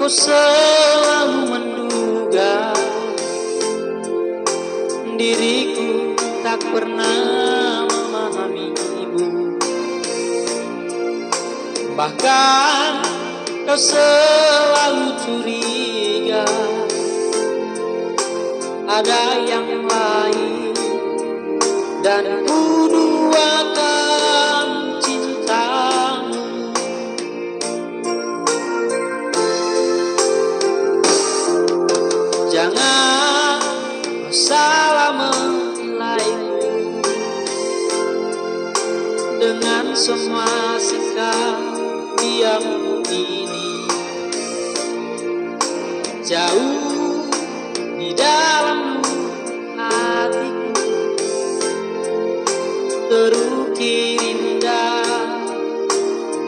Ku selalu menduga diriku tak pernah memahamimu. Bahkan kau selalu curiga ada yang lain, dan ku duakan cintamu. Jangan kau salah menilaiku dengan semua sikap diammu ini. Jauh di dalam hatiku terukir indah,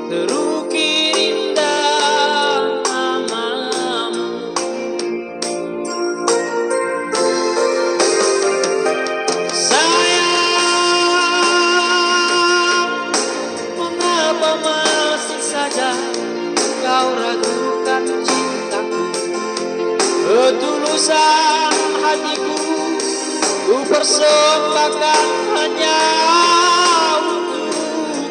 terukir indah namamu. Sayang, mengapa masih saja kau ragukan cintaku? Ketulusan hatiku ku persembahkan hanya untukmu.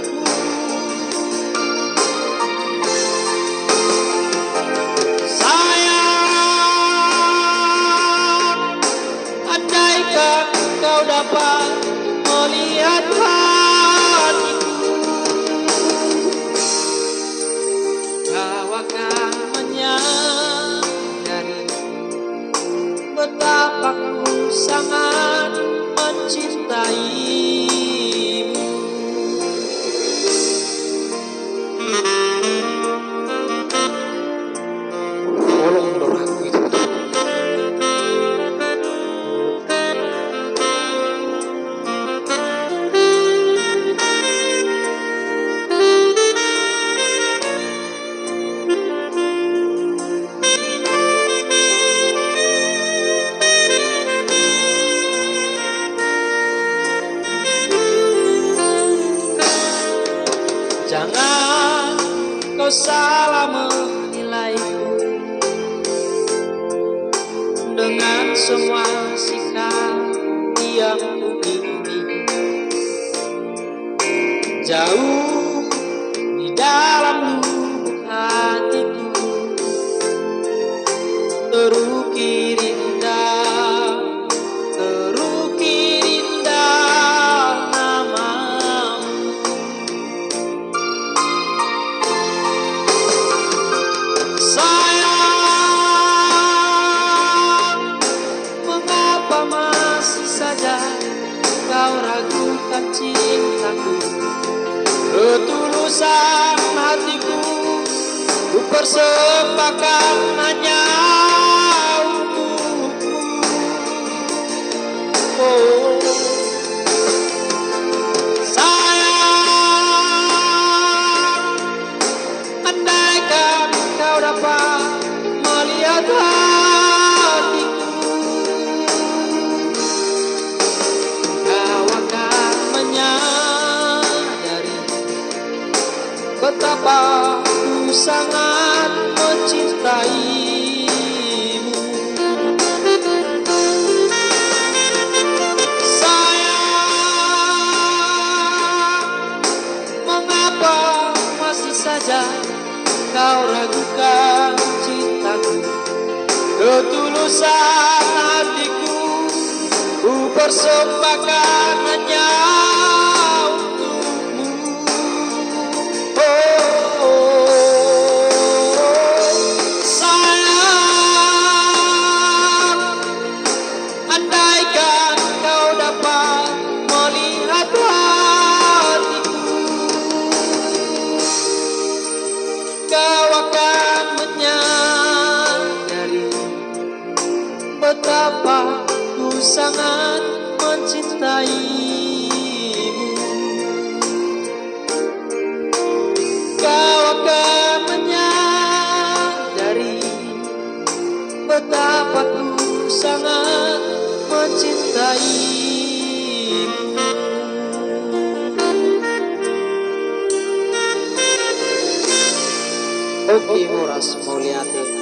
Sayang, andaikan kau dapat melihat hatiku, kau akan menyadari betapa ku sangat mencintaimu. Tolong doraku itu. Jangan kau salah menilaiku dengan semua sikap diammu ini. Jauh di dalam lubuk hatiku terukir indah, terukir indah namamu. Sayang, mengapa masih saja kau ragukan cintaku? Ketulusan hatiku ku persembahkan hanya untukmu. Oh, sayang, andaikan kau dapat melihat hatiku, kau akan menyadari betapa ku sangat mencintaimu. Sayang, mengapa masih saja kau ragukan cintaku? Ketulusan hatiku ku persembahkan hanya untukmu. Sayang, andaikan kau dapat melihat hatiku, kau akan menyadari betapa ku sangat mencintaimu. Kau akan menyadari betapa ku sangat mencintaimu. Oke, Horas Mulyadi.